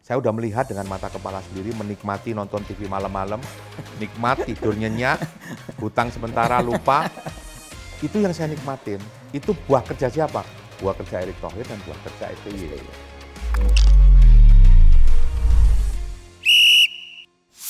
Saya udah melihat dengan mata kepala sendiri, menikmati nonton TV malam-malam, nikmat, tidur nyenyak, hutang sementara lupa. Itu yang saya nikmatin. Itu buah kerja siapa? Buah kerja Erick Thohir dan buah kerja SBY.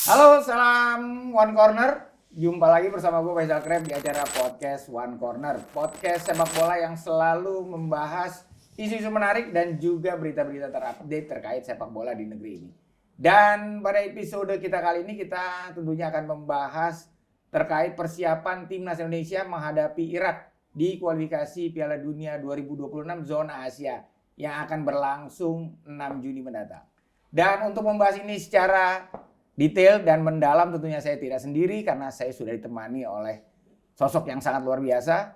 Halo, salam One Corner. Jumpa lagi bersama gue Faisal Kreb di acara podcast One Corner. Podcast sepak bola yang selalu membahas isu-isu menarik dan juga berita-berita terupdate terkait sepak bola di negeri ini. Dan pada episode kita kali ini kita tentunya akan membahas terkait persiapan timnas Indonesia menghadapi Irak di kualifikasi Piala Dunia 2026 zona Asia yang akan berlangsung 6 Juni mendatang. Dan untuk membahas ini secara detail dan mendalam tentunya saya tidak sendiri karena saya sudah ditemani oleh sosok yang sangat luar biasa.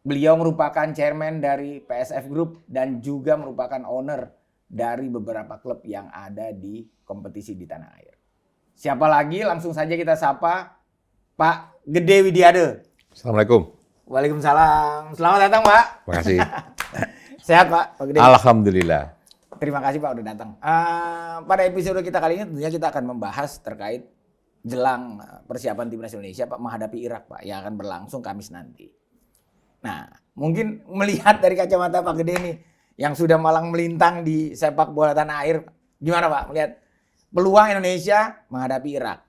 Beliau merupakan chairman dari PSF Group dan juga merupakan owner dari beberapa klub yang ada di kompetisi di tanah air. Siapa lagi? Langsung saja kita sapa Pak Gede Widiade. Assalamualaikum. Waalaikumsalam. Selamat datang Pak. Terima kasih. Sehat Pak Gede? Alhamdulillah. Terima kasih Pak udah datang. Pada episode kita kali ini tentunya kita akan membahas terkait jelang persiapan timnas Indonesia Pak menghadapi Irak Pak yang akan berlangsung Kamis nanti. Nah, mungkin melihat dari kacamata Pak Gede nih yang sudah malang melintang di sepak bola tanah air, gimana Pak melihat peluang Indonesia menghadapi Irak?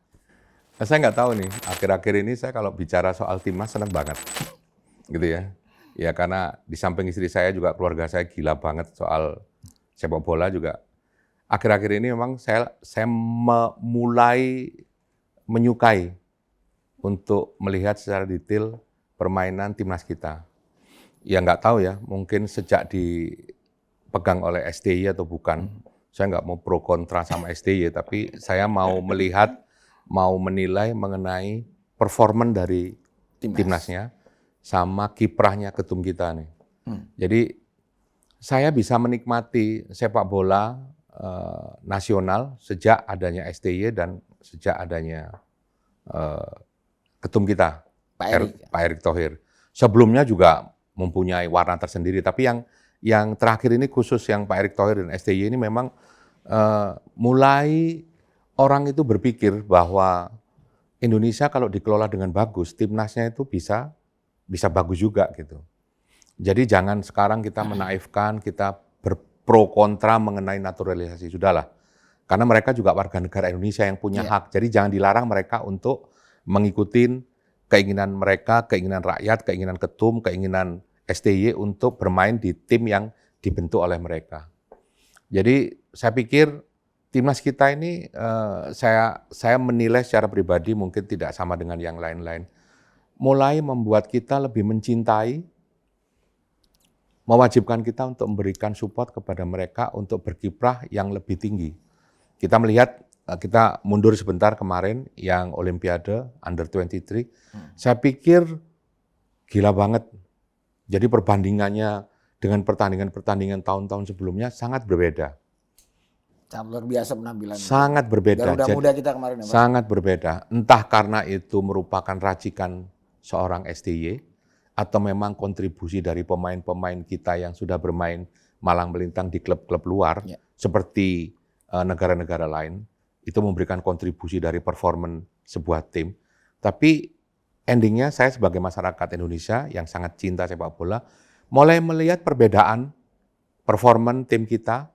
Nah, saya nggak tahu nih, akhir-akhir ini saya kalau bicara soal timnas senang banget, gitu ya. Ya karena di samping istri saya juga keluarga saya gila banget soal sepak bola juga. Akhir-akhir ini memang saya mulai menyukai untuk melihat secara detail permainan timnas kita. Ya nggak tahu ya, mungkin sejak dipegang oleh STY atau bukan. Saya nggak mau pro kontra sama STY, tapi saya mau melihat, mau menilai mengenai performan dari timnasnya sama kiprahnya ketum kita nih. Jadi saya bisa menikmati sepak bola nasional sejak adanya STY dan sejak adanya ketum kita, Pak Erick Thohir. Sebelumnya juga mempunyai warna tersendiri, tapi yang terakhir ini khusus yang Pak Erick Thohir dan STY ini memang mulai orang itu berpikir bahwa Indonesia kalau dikelola dengan bagus, timnasnya itu bisa bagus juga gitu. Jadi jangan sekarang kita menaifkan, kita berpro kontra mengenai naturalisasi, sudahlah. Karena mereka juga warga negara Indonesia yang punya hak, jadi jangan dilarang mereka untuk mengikuti keinginan mereka, keinginan rakyat, keinginan ketum, keinginan STY untuk bermain di tim yang dibentuk oleh mereka. Jadi saya pikir timnas kita ini saya menilai secara pribadi mungkin tidak sama dengan yang lain-lain. Mulai membuat kita lebih mencintai, mewajibkan kita untuk memberikan support kepada mereka untuk berkiprah yang lebih tinggi. Kita melihat, kita mundur sebentar kemarin yang Olimpiade Under 23, saya pikir gila banget. Jadi perbandingannya dengan pertandingan-pertandingan tahun-tahun sebelumnya sangat berbeda. Sangat luar biasa penampilan. Sangat berbeda. Garuda muda kita kemarin ya Pak? Sangat berbeda. Entah karena itu merupakan racikan seorang STY, atau memang kontribusi dari pemain-pemain kita yang sudah bermain malang melintang di klub-klub luar, seperti negara-negara lain, itu memberikan kontribusi dari performan sebuah tim. Tapi endingnya saya sebagai masyarakat Indonesia yang sangat cinta sepak bola, mulai melihat perbedaan performan tim kita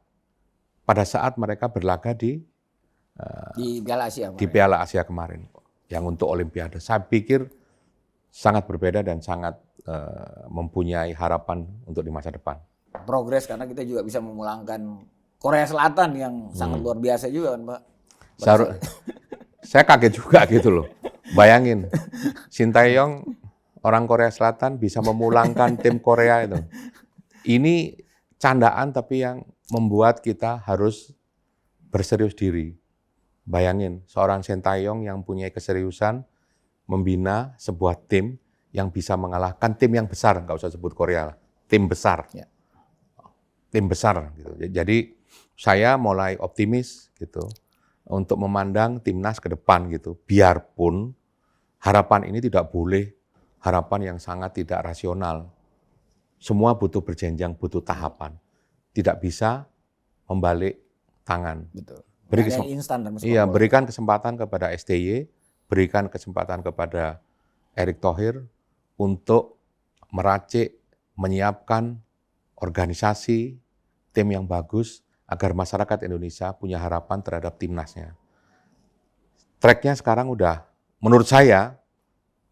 pada saat mereka berlaga di Piala Asia. Di Piala Asia kemarin, yang untuk Olimpiade. Saya pikir sangat berbeda dan sangat mempunyai harapan untuk di masa depan. Progres karena kita juga bisa memulangkan Korea Selatan yang sangat luar biasa juga kan Pak. Saya kaget juga gitu loh. Bayangin, Shin Tae-yong orang Korea Selatan bisa memulangkan tim Korea itu. Ini candaan tapi yang membuat kita harus berserius diri. Bayangin, seorang Shin Tae-yong yang punya keseriusan membina sebuah tim yang bisa mengalahkan tim yang besar, nggak usah sebut Korea, tim besar. Tim besar gitu. Jadi saya mulai optimis gitu untuk memandang timnas ke depan gitu. Biarpun harapan ini tidak boleh harapan yang sangat tidak rasional. Semua butuh berjenjang, butuh tahapan. Tidak bisa membalik tangan. Betul. Beri Ada yang instan dalam sepak Iya, bola. berikan kesempatan kepada STY, berikan kesempatan kepada Erick Thohir untuk meracik, menyiapkan organisasi, tim yang bagus agar masyarakat Indonesia punya harapan terhadap timnasnya. Tracknya sekarang menurut saya,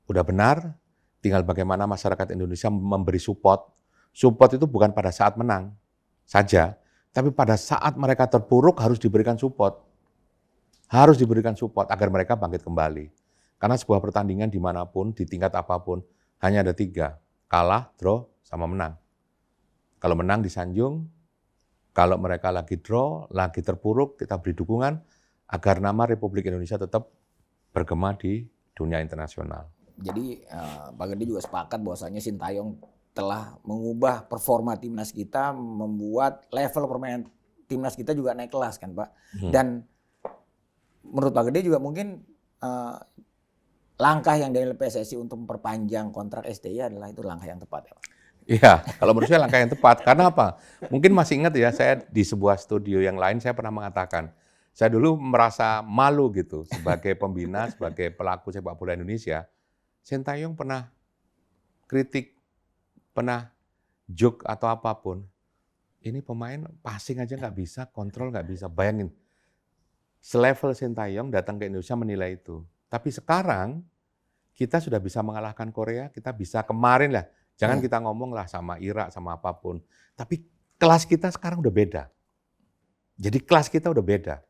udah benar, tinggal bagaimana masyarakat Indonesia memberi support. Support itu bukan pada saat menang saja, tapi pada saat mereka terpuruk harus diberikan support. Harus diberikan support agar mereka bangkit kembali. Karena sebuah pertandingan dimanapun, di tingkat apapun, hanya ada 3. Kalah, draw, sama menang. Kalau menang disanjung, kalau mereka lagi draw, lagi terpuruk, kita beri dukungan agar nama Republik Indonesia tetap bergema di dunia internasional. Jadi Pak Gede juga sepakat bahwasanya Sintayong telah mengubah performa timnas kita, membuat level permainan timnas kita juga naik kelas kan Pak. Dan menurut Pak Gede juga mungkin langkah yang dari PSSI untuk memperpanjang kontrak STY adalah itu langkah yang tepat ya Pak. Iya, kalau menurut saya langkah yang tepat. Karena apa? Mungkin masih ingat ya, saya di sebuah studio yang lain saya pernah mengatakan, saya dulu merasa malu gitu sebagai pembina, sebagai pelaku sepak bola Indonesia. Sintayong pernah kritik, pernah joke atau apapun. Ini pemain passing aja nggak bisa, kontrol nggak bisa. Bayangin, selevel Sintayong datang ke Indonesia menilai itu. Tapi sekarang kita sudah bisa mengalahkan Korea, kita bisa kemarin lah. Jangan kita ngomong lah sama Irak, sama apapun. Tapi kelas kita sekarang udah beda. Jadi kelas kita udah beda.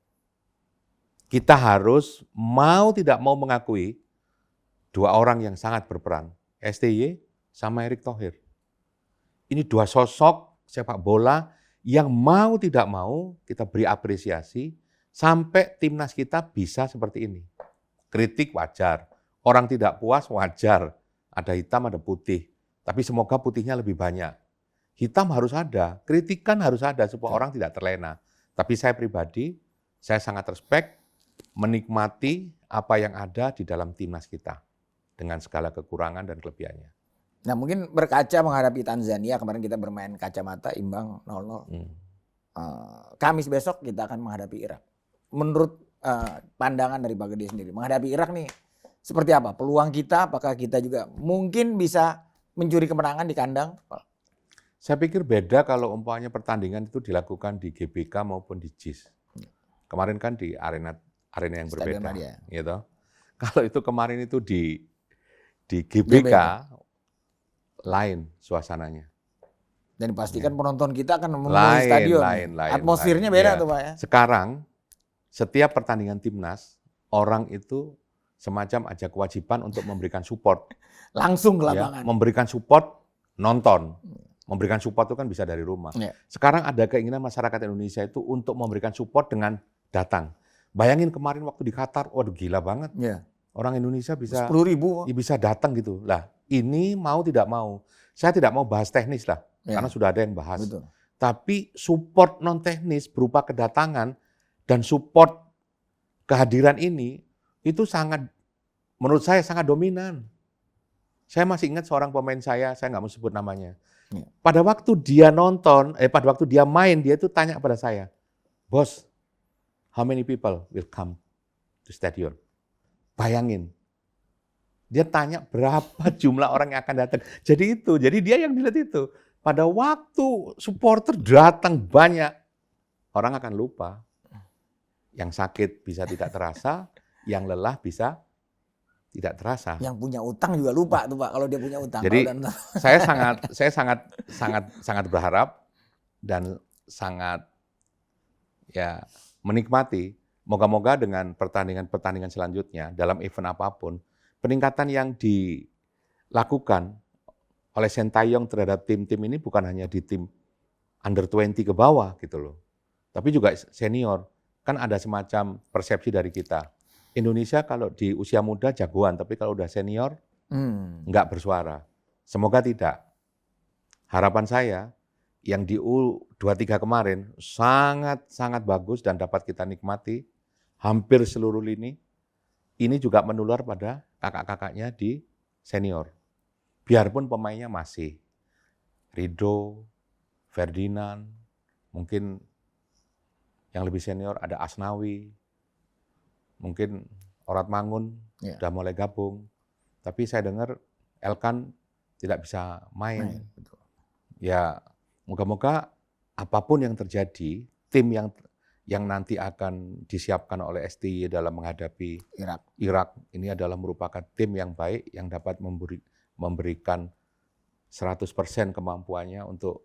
Kita harus mau tidak mau mengakui 2 orang yang sangat berperan. STY sama Erick Thohir. Ini 2 sosok sepak bola yang mau tidak mau kita beri apresiasi sampai timnas kita bisa seperti ini. Kritik wajar, orang tidak puas wajar, ada hitam ada putih, tapi semoga putihnya lebih banyak. Hitam harus ada, kritikan harus ada supaya orang tidak terlena. Tapi saya pribadi, saya sangat respect, menikmati apa yang ada di dalam timnas kita dengan segala kekurangan dan kelebihannya. Nah mungkin berkaca menghadapi Tanzania, kemarin kita bermain kacamata imbang 0-0. Kamis besok kita akan menghadapi Irak. Menurut pandangan dari Pak Gede sendiri, menghadapi Irak nih seperti apa? Peluang kita, apakah kita juga mungkin bisa mencuri kemenangan di kandang? Saya pikir beda kalau umpamanya pertandingan itu dilakukan di GBK maupun di JIS. Kemarin kan di arena yang Stadion berbeda, Madia. gitu. Kalau itu kemarin itu di GBK lain suasananya. Dan dipastikan penonton kita akan memenuhi stadion. Atmosfernya beda tuh Pak ya. Sekarang setiap pertandingan timnas orang itu semacam ada kewajiban untuk memberikan support. Langsung ke lapangan. Memberikan support, nonton. Memberikan support itu kan bisa dari rumah. Sekarang ada keinginan masyarakat Indonesia itu untuk memberikan support dengan datang. Bayangin kemarin waktu di Qatar, waduh gila banget. Orang Indonesia bisa 10.000 bisa datang gitu. Lah, ini mau tidak mau. Saya tidak mau bahas teknis lah, karena sudah ada yang bahas. Betul. Tapi support non teknis berupa kedatangan dan support kehadiran ini itu sangat, menurut saya sangat dominan. Saya masih ingat seorang pemain saya nggak mau sebut namanya. Pada waktu dia nonton, pada waktu dia main, dia itu tanya kepada saya, "Bos, how many people will come to stadion?" Bayangin. Dia tanya berapa jumlah orang yang akan datang. Jadi dia yang dilihat itu. Pada waktu supporter datang banyak, orang akan lupa. Yang sakit bisa tidak terasa, yang lelah bisa tidak terasa. Yang punya utang juga lupa tuh Pak kalau dia punya utang. Jadi saya sangat berharap dan sangat menikmati. Moga-moga dengan pertandingan selanjutnya dalam event apapun, peningkatan yang dilakukan oleh Sintayong terhadap tim-tim ini bukan hanya di tim under 20 ke bawah gitu loh, tapi juga senior. Kan ada semacam persepsi dari kita. Indonesia kalau di usia muda jagoan, tapi kalau udah senior nggak bersuara. Semoga tidak. Harapan saya yang di U23 kemarin sangat bagus dan dapat kita nikmati hampir seluruh lini. Ini juga menular pada kakak-kakaknya di senior. Biarpun pemainnya masih Rido, Ferdinand, mungkin Yang lebih senior ada Asnawi, mungkin Orat Mangun Ya. udah mulai gabung. Tapi saya dengar Elkan tidak bisa main. Main, betul. Ya, moga-moga apapun yang terjadi, tim yang nanti akan disiapkan oleh STY dalam menghadapi Irak ini adalah merupakan tim yang baik yang dapat memberikan 100% kemampuannya untuk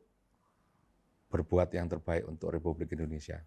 berbuat yang terbaik untuk Republik Indonesia.